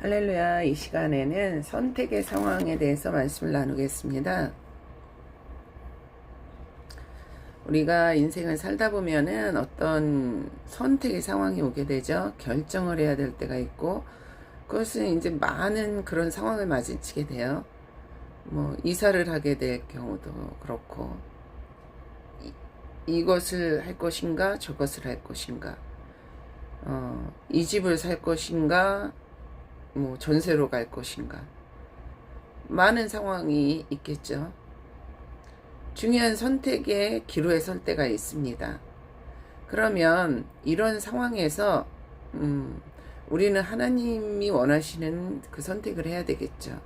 할렐루야. 이 시간에는 선택의 상황에 대해서 말씀을 나누겠습니다. 우리가 인생을 살다 보면은 어떤 선택의 상황이 오게 되죠. 결정을 해야 될 때가 있고, 그것은 이제 많은 그런 상황을 마주치게 돼요. 이사를 하게 될 경우도 그렇고, 이것을 할 것인가, 저것을 할 것인가, 이 집을 살 것인가, 전세로 갈 것인가. 많은 상황이 있겠죠. 중요한 선택의 기로에 설 때가 있습니다. 그러면 이런 상황에서 우리는 하나님이 원하시는 그 선택을 해야 되겠죠.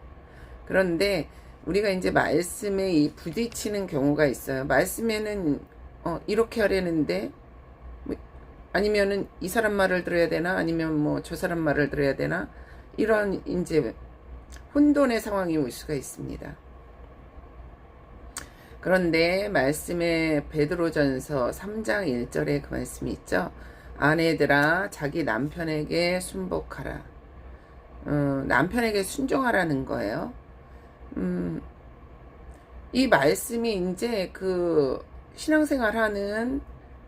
그런데 우리가 이제 말씀에 부딪히는 경우가 있어요. 말씀에는 이렇게 하려는데, 아니면은 이 사람 말을 들어야 되나, 아니면 저 사람 말을 들어야 되나, 이런 이제 혼돈의 상황이 올 수가 있습니다. 그런데 말씀에 베드로전서 3장 1절에 그 말씀이 있죠. 아내들아 자기 남편에게 순복하라. 남편에게 순종하라는 거예요. 이 말씀이 이제 그 신앙생활하는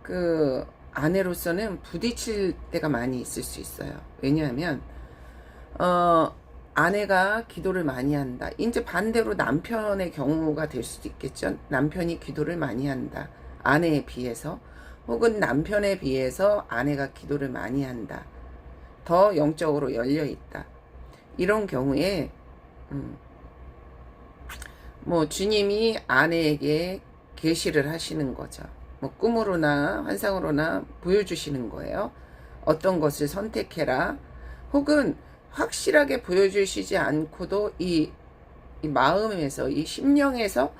그 아내로서는 부딪힐 때가 많이 있을 수 있어요. 왜냐하면 아내가 기도를 많이 한다. 이제 반대로 남편의 경우가 될 수도 있겠죠. 남편이 기도를 많이 한다. 아내에 비해서. 혹은 남편에 비해서 아내가 기도를 많이 한다. 더 영적으로 열려 있다. 이런 경우에, 주님이 아내에게 계시를 하시는 거죠. 꿈으로나 환상으로나 보여주시는 거예요. 어떤 것을 선택해라. 혹은 확실하게 보여주시지 않고도 이 마음에서, 이 심령에서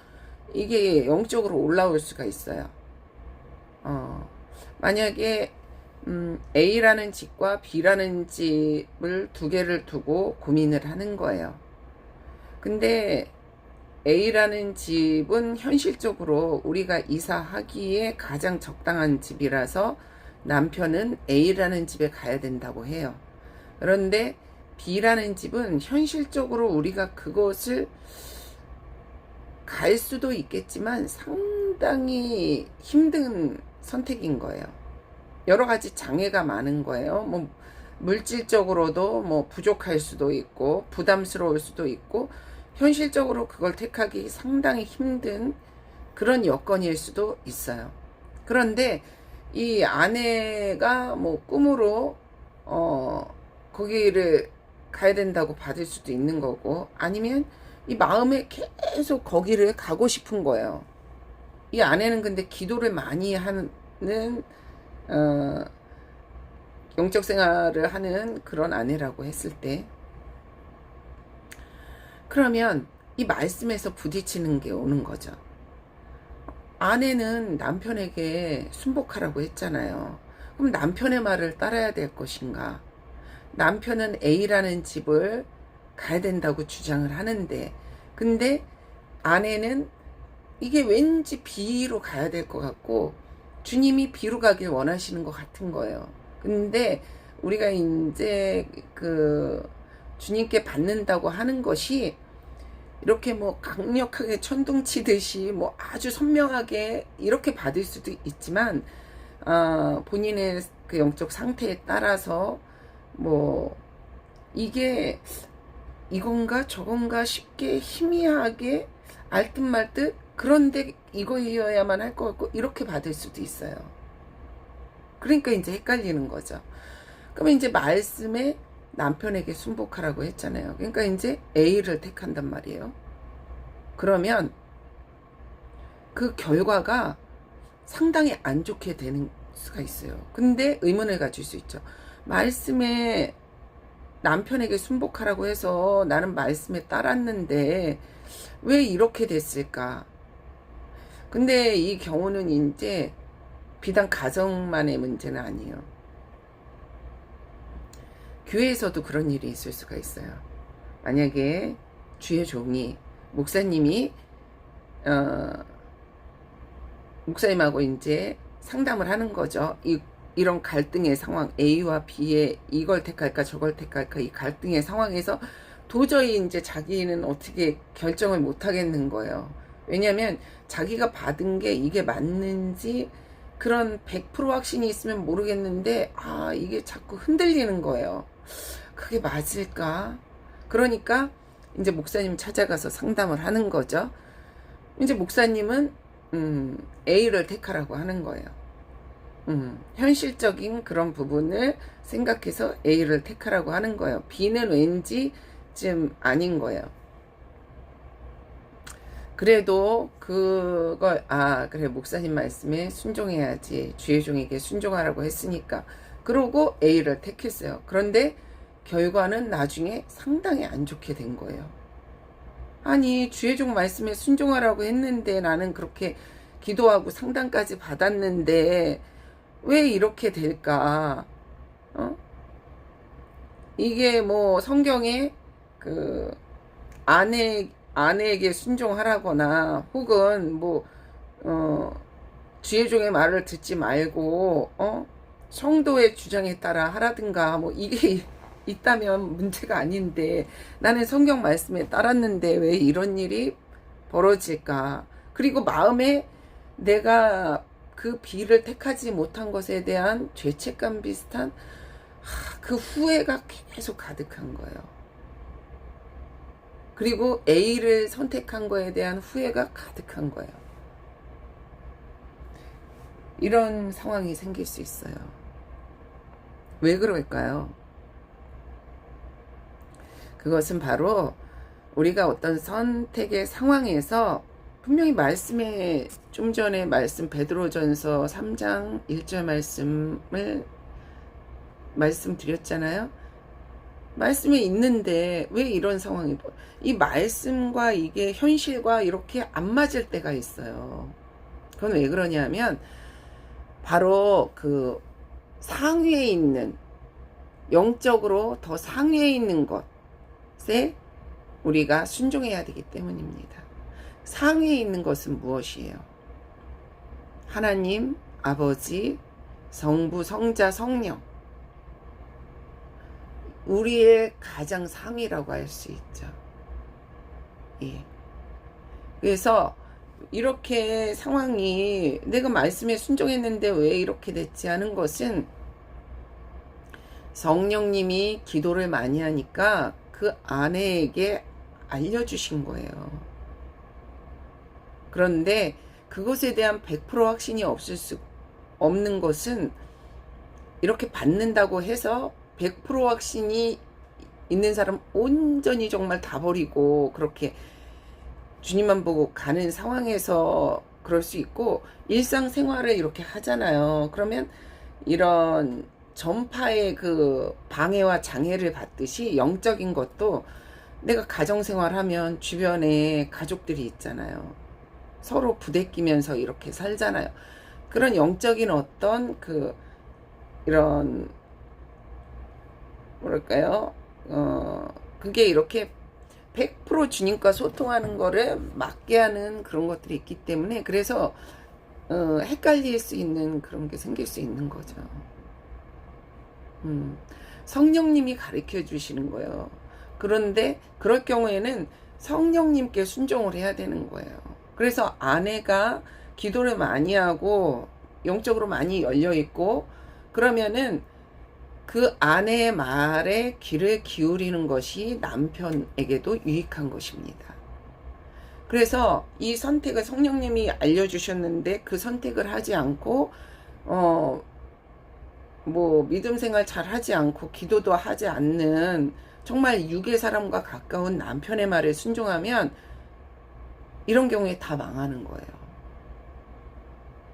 이게 영적으로 올라올 수가 있어요. 만약에 A라는 집과 B라는 집을 두 개를 두고 고민을 하는 거예요. 근데 A라는 집은 현실적으로 우리가 이사하기에 가장 적당한 집이라서 남편은 A라는 집에 가야 된다고 해요. 그런데 B라는 집은 현실적으로 우리가 그것을 갈 수도 있겠지만 상당히 힘든 선택인 거예요. 여러 가지 장애가 많은 거예요. 물질적으로도 부족할 수도 있고 부담스러울 수도 있고 현실적으로 그걸 택하기 상당히 힘든 그런 여건일 수도 있어요. 그런데 이 아내가 꿈으로 거기를 가야 된다고 받을 수도 있는 거고, 아니면 이 마음에 계속 거기를 가고 싶은 거예요. 이 아내는 근데 기도를 많이 하는 영적 생활을 하는 그런 아내라고 했을 때, 그러면 이 말씀에서 부딪히는 게 오는 거죠. 아내는 남편에게 순복하라고 했잖아요. 그럼 남편의 말을 따라야 될 것인가? 남편은 A라는 집을 가야 된다고 주장을 하는데, 근데 아내는 이게 왠지 B로 가야 될 것 같고 주님이 B로 가길 원하시는 것 같은 거예요. 근데 우리가 이제 그 주님께 받는다고 하는 것이 이렇게 강력하게 천둥치듯이 아주 선명하게 이렇게 받을 수도 있지만, 본인의 그 영적 상태에 따라서 이게 이건가 저건가 쉽게 희미하게 알듯 말듯, 그런데 이거여야만 할 것 같고 이렇게 받을 수도 있어요. 그러니까 이제 헷갈리는 거죠. 그러면 이제 말씀에 남편에게 순복하라고 했잖아요. 그러니까 이제 A를 택한단 말이에요. 그러면 그 결과가 상당히 안 좋게 되는 수가 있어요. 근데 의문을 가질 수 있죠. 말씀에 남편에게 순복하라고 해서 나는 말씀에 따랐는데 왜 이렇게 됐을까? 근데 이 경우는 이제 비단 가정만의 문제는 아니에요. 교회에서도 그런 일이 있을 수가 있어요. 만약에 주의 종이, 목사님이 목사님하고 이제 상담을 하는 거죠. 이 이런 갈등의 상황, A와 B의 이걸 택할까 저걸 택할까 이 갈등의 상황에서 도저히 이제 자기는 어떻게 결정을 못 하겠는 거예요. 왜냐면 자기가 받은 게 이게 맞는지 그런 100% 확신이 있으면 모르겠는데 이게 자꾸 흔들리는 거예요. 그게 맞을까? 그러니까 이제 목사님 찾아가서 상담을 하는 거죠. 이제 목사님은 A를 택하라고 하는 거예요. 현실적인 그런 부분을 생각해서 A를 택하라고 하는 거예요. B는 왠지 좀 아닌 거예요. 그래도 그걸 그래 목사님 말씀에 순종해야지, 주의 종에게 순종하라고 했으니까 그러고 A를 택했어요. 그런데 결과는 나중에 상당히 안 좋게 된 거예요. 아니 주의 종 말씀에 순종하라고 했는데 나는 그렇게 기도하고 상담까지 받았는데 왜 이렇게 될까? 이게 뭐 성경에 그 아내에게 순종하라거나 혹은 뭐 주의 종의 말을 듣지 말고 성도의 주장에 따라 하라든가 뭐 이게 있다면 문제가 아닌데 나는 성경 말씀에 따랐는데 왜 이런 일이 벌어질까? 그리고 마음에 내가 그 B를 택하지 못한 것에 대한 죄책감 비슷한 그 후회가 계속 가득한 거예요. 그리고 A를 선택한 거에 대한 후회가 가득한 거예요. 이런 상황이 생길 수 있어요. 왜 그럴까요? 그것은 바로 우리가 어떤 선택의 상황에서 분명히 말씀에 좀 전에 베드로전서 3장 1절 말씀을 말씀드렸잖아요. 말씀에 있는데 왜 이런 상황이 이 말씀과 이게 현실과 이렇게 안 맞을 때가 있어요. 그건 왜 그러냐면 바로 그 상위에 있는 영적으로 더 상위에 있는 것에 우리가 순종해야 되기 때문입니다. 상위에 있는 것은 무엇이에요? 하나님, 아버지, 성부, 성자, 성령. 우리의 가장 상위라고 할 수 있죠. 예. 그래서 이렇게 상황이 내가 말씀에 순종했는데 왜 이렇게 됐지 하는 것은 성령님이 기도를 많이 하니까 그 아내에게 알려주신 거예요. 그런데 그것에 대한 100% 확신이 없을 수 없는 것은 이렇게 받는다고 해서 100% 확신이 있는 사람 온전히 정말 다 버리고 그렇게 주님만 보고 가는 상황에서 그럴 수 있고 일상생활을 이렇게 하잖아요. 그러면 이런 전파의 그 방해와 장애를 받듯이 영적인 것도 내가 가정생활하면 주변에 가족들이 있잖아요. 서로 부대끼면서 이렇게 살잖아요. 그런 영적인 어떤 이런 뭐랄까요? 그게 이렇게 100% 주님과 소통하는 거를 막게 하는 그런 것들이 있기 때문에 그래서 헷갈릴 수 있는 그런 게 생길 수 있는 거죠. 성령님이 가르쳐 주시는 거예요. 그런데 그럴 경우에는 성령님께 순종을 해야 되는 거예요. 그래서 아내가 기도를 많이 하고 영적으로 많이 열려 있고 그러면은 그 아내의 말에 귀를 기울이는 것이 남편에게도 유익한 것입니다. 그래서 이 선택을 성령님이 알려주셨는데 그 선택을 하지 않고 뭐 믿음 생활 잘 하지 않고 기도도 하지 않는 정말 육의 사람과 가까운 남편의 말에 순종하면 이런 경우에 다 망하는 거예요.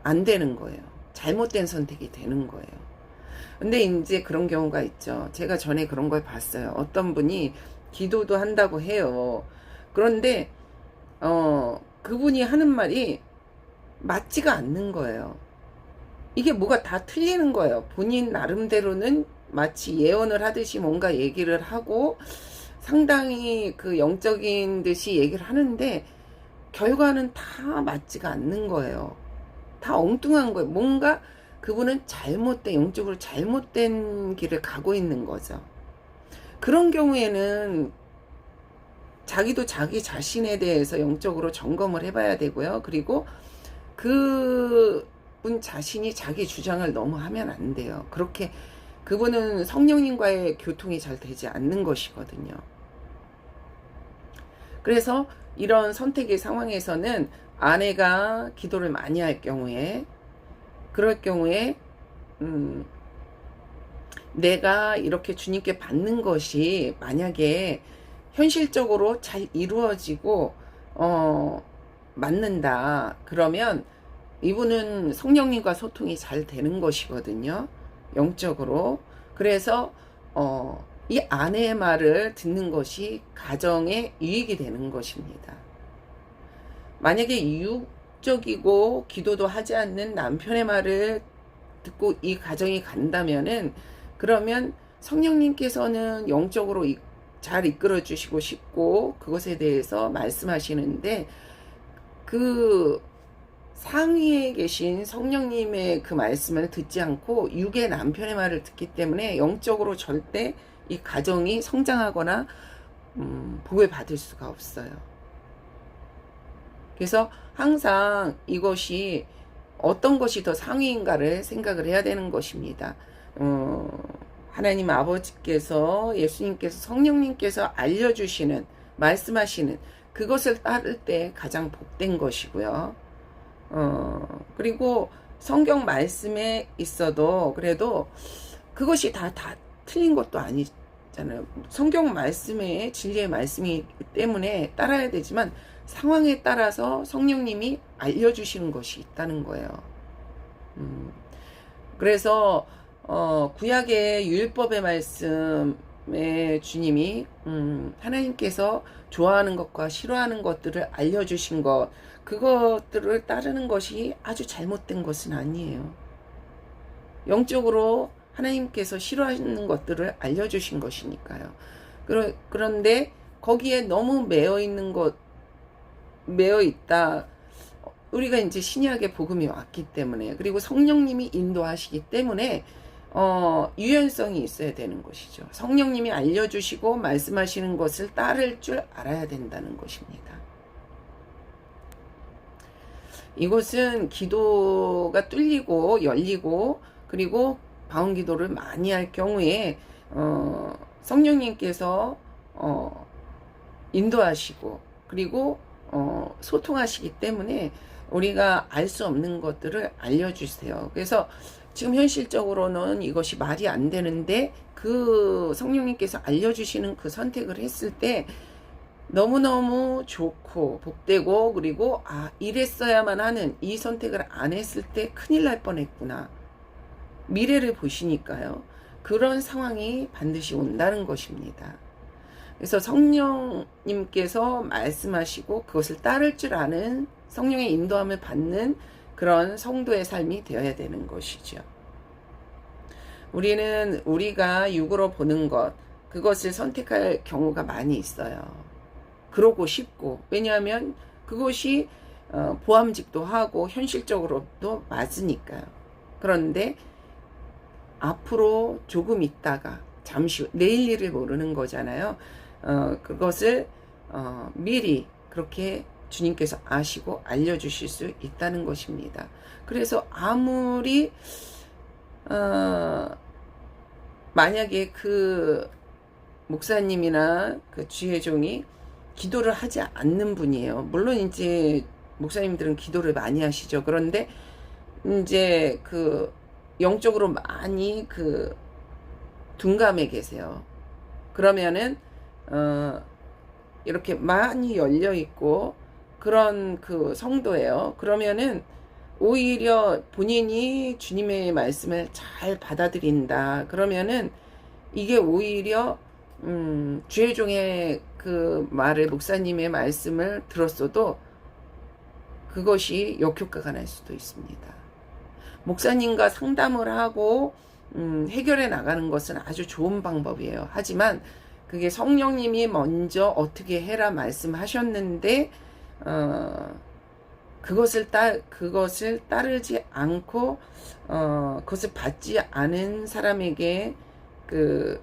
안 되는 거예요. 잘못된 선택이 되는 거예요. 근데 이제 그런 경우가 있죠. 제가 전에 그런 걸 봤어요. 어떤 분이 기도도 한다고 해요. 그런데 그분이 하는 말이 맞지가 않는 거예요. 이게 뭐가 다 틀리는 거예요. 본인 나름대로는 마치 예언을 하듯이 뭔가 얘기를 하고 상당히 그 영적인 듯이 얘기를 하는데 결과는 다 맞지가 않는 거예요. 다 엉뚱한 거예요. 뭔가 그분은 영적으로 잘못된 길을 가고 있는 거죠. 그런 경우에는 자기도 자기 자신에 대해서 영적으로 점검을 해봐야 되고요. 그리고 그분 자신이 자기 주장을 너무 하면 안 돼요. 그렇게 그분은 성령님과의 교통이 잘 되지 않는 것이거든요. 그래서 이런 선택의 상황에서는 아내가 기도를 많이 할 경우에, 그럴 경우에 내가 이렇게 주님께 받는 것이 만약에 현실적으로 잘 이루어지고 맞는다, 그러면 이분은 성령님과 소통이 잘 되는 것이거든요, 영적으로. 그래서 이 아내의 말을 듣는 것이 가정에 유익이 되는 것입니다. 만약에 유혹적이고 기도도 하지 않는 남편의 말을 듣고 이 가정이 간다면은, 그러면 성령님께서는 영적으로 잘 이끌어 주시고 싶고 그것에 대해서 말씀하시는데, 그 상위에 계신 성령님의 그 말씀을 듣지 않고 육의 남편의 말을 듣기 때문에 영적으로 절대 이 가정이 성장하거나 복을 받을 수가 없어요. 그래서 항상 이것이 어떤 것이 더 상위인가를 생각을 해야 되는 것입니다. 하나님 아버지께서, 예수님께서, 성령님께서 알려주시는, 말씀하시는 그것을 따를 때 가장 복된 것이고요. 그리고 성경 말씀에 있어도 그래도 그것이 다 틀린 것도 아니잖아요. 성경 말씀에 진리의 말씀이기 때문에 따라야 되지만 상황에 따라서 성령님이 알려주시는 것이 있다는 거예요. 그래서 구약의 율법의 말씀에 주님이 하나님께서 좋아하는 것과 싫어하는 것들을 알려주신 것, 그것들을 따르는 것이 아주 잘못된 것은 아니에요. 영적으로 하나님께서 싫어하는 것들을 알려주신 것이니까요. 그런데 거기에 너무 매여 있다. 우리가 이제 신약의 복음이 왔기 때문에, 그리고 성령님이 인도하시기 때문에 유연성이 있어야 되는 것이죠. 성령님이 알려주시고 말씀하시는 것을 따를 줄 알아야 된다는 것입니다. 이곳은 기도가 뚫리고 열리고, 그리고 방언 기도를 많이 할 경우에 성령님께서 인도하시고, 그리고 소통하시기 때문에 우리가 알 수 없는 것들을 알려주세요. 그래서 지금 현실적으로는 이것이 말이 안 되는데, 그 성령님께서 알려주시는 그 선택을 했을 때 너무너무 좋고 복되고, 그리고 이랬어야만 하는, 이 선택을 안 했을 때 큰일 날 뻔했구나, 미래를 보시니까요. 그런 상황이 반드시 온다는 것입니다. 그래서 성령님께서 말씀하시고 그것을 따를 줄 아는, 성령의 인도함을 받는 그런 성도의 삶이 되어야 되는 것이죠. 우리는 우리가 육으로 보는 것, 그것을 선택할 경우가 많이 있어요. 그러고 싶고, 왜냐하면 그것이 보암직도 하고 현실적으로도 맞으니까요. 그런데 앞으로 조금 있다가, 잠시 후, 내일 일을 모르는 거잖아요. 그것을 미리 그렇게 주님께서 아시고 알려주실 수 있다는 것입니다. 그래서 아무리 만약에 그 목사님이나 그 주의 종이 기도를 하지 않는 분이에요. 물론 이제 목사님들은 기도를 많이 하시죠. 그런데 이제 그 영적으로 많이 그 둔감해 계세요. 그러면은 이렇게 많이 열려 있고 그런 그 성도예요. 그러면은 오히려 본인이 주님의 말씀을 잘 받아들인다, 그러면은 이게 오히려 주의 종의 그 말을, 목사님의 말씀을 들었어도 그것이 역효과가 날 수도 있습니다. 목사님과 상담을 하고 해결해 나가는 것은 아주 좋은 방법이에요. 하지만 그게 성령님이 먼저 어떻게 해라 말씀하셨는데 그것을 따르지 않고 그것을 받지 않은 사람에게 그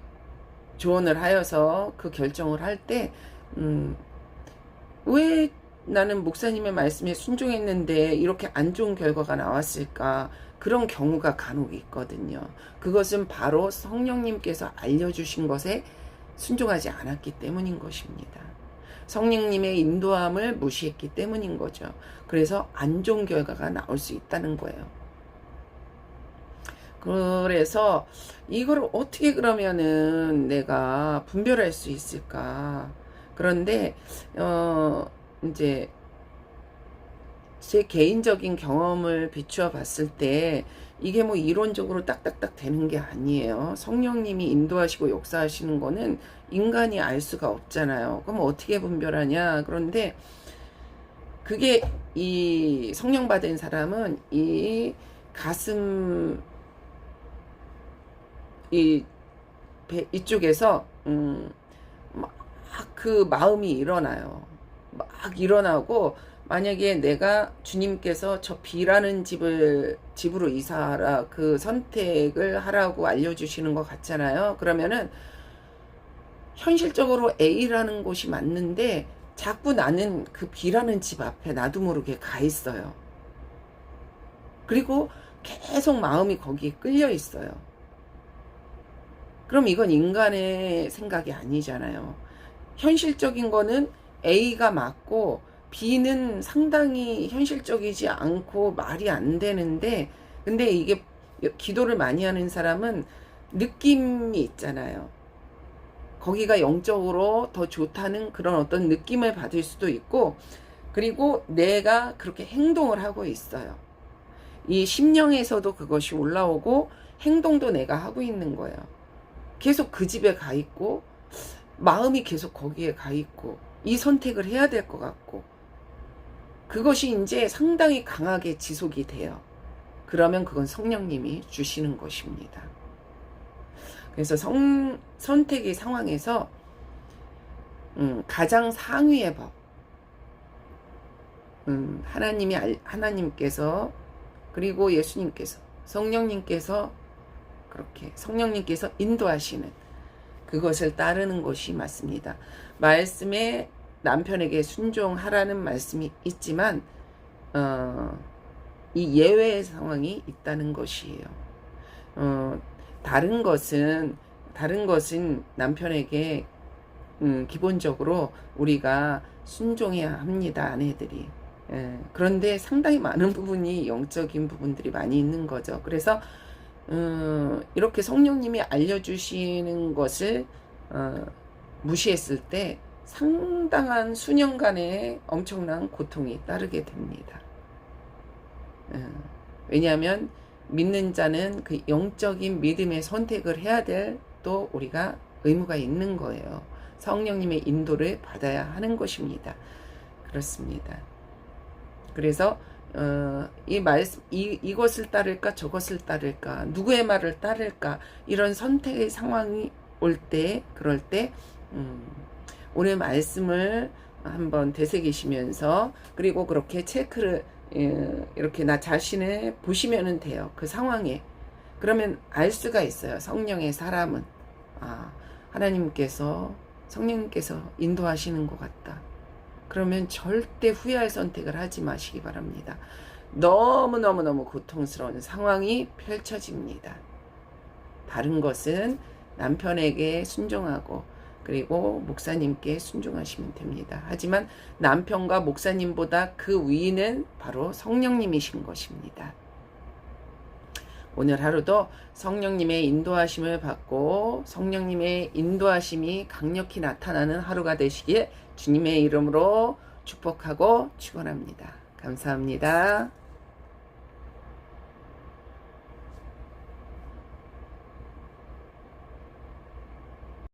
조언을 하여서 그 결정을 할 때 왜 나는 목사님의 말씀에 순종했는데 이렇게 안 좋은 결과가 나왔을까? 그런 경우가 간혹 있거든요. 그것은 바로 성령님께서 알려주신 것에 순종하지 않았기 때문인 것입니다. 성령님의 인도함을 무시했기 때문인 거죠. 그래서 안 좋은 결과가 나올 수 있다는 거예요. 그래서 이걸 어떻게 그러면은 내가 분별할 수 있을까? 그런데 이제 제 개인적인 경험을 비추어 봤을 때 이게 뭐 이론적으로 딱딱딱 되는 게 아니에요. 성령님이 인도하시고 역사하시는 거는 인간이 알 수가 없잖아요. 그럼 어떻게 분별하냐? 그런데 그게 이 성령 받은 사람은 이 가슴 이쪽에서 막 그 마음이 일어나요. 막 일어나고 만약에 내가 주님께서 저 B라는 집으로 이사하라 그 선택을 하라고 알려주시는 것 같잖아요. 그러면은 현실적으로 A라는 곳이 맞는데 자꾸 나는 그 B라는 집 앞에 나도 모르게 가 있어요. 그리고 계속 마음이 거기에 끌려 있어요. 그럼 이건 인간의 생각이 아니잖아요. 현실적인 거는 A가 맞고 B는 상당히 현실적이지 않고 말이 안 되는데, 근데 이게 기도를 많이 하는 사람은 느낌이 있잖아요. 거기가 영적으로 더 좋다는 그런 어떤 느낌을 받을 수도 있고, 그리고 내가 그렇게 행동을 하고 있어요. 이 심령에서도 그것이 올라오고 행동도 내가 하고 있는 거예요. 계속 그 집에 가 있고 마음이 계속 거기에 가 있고 이 선택을 해야 될 것 같고, 그것이 이제 상당히 강하게 지속이 돼요. 그러면 그건 성령님이 주시는 것입니다. 그래서 선택의 상황에서 가장 상위의 법, 하나님께서 그리고 예수님께서 성령님께서 그렇게 성령님께서 인도하시는 그것을 따르는 것이 맞습니다. 말씀에 남편에게 순종하라는 말씀이 있지만 이 예외의 상황이 있다는 것이에요. 다른 것은 남편에게 기본적으로 우리가 순종해야 합니다, 아내들이. 그런데 상당히 많은 부분이 영적인 부분들이 많이 있는 거죠. 그래서 이렇게 성령님이 알려주시는 것을 무시했을 때 상당한 수년간의 엄청난 고통이 따르게 됩니다. 왜냐하면 믿는 자는 그 영적인 믿음의 선택을 해야 될 또 우리가 의무가 있는 거예요. 성령님의 인도를 받아야 하는 것입니다. 그렇습니다. 그래서 이것을 따를까 저것을 따를까 누구의 말을 따를까 이런 선택의 상황이 그럴 때 오늘 말씀을 한번 되새기시면서, 그리고 그렇게 체크를 이렇게 나 자신을 보시면 돼요. 그 상황에. 그러면 알 수가 있어요. 성령의 사람은 성령님께서 인도하시는 것 같다. 그러면 절대 후회할 선택을 하지 마시기 바랍니다. 너무너무 고통스러운 상황이 펼쳐집니다. 다른 것은 남편에게 순종하고 그리고 목사님께 순종하시면 됩니다. 하지만 남편과 목사님보다 그 위는 바로 성령님이신 것입니다. 오늘 하루도 성령님의 인도하심을 받고 성령님의 인도하심이 강력히 나타나는 하루가 되시길 주님의 이름으로 축복하고 축원합니다. 감사합니다.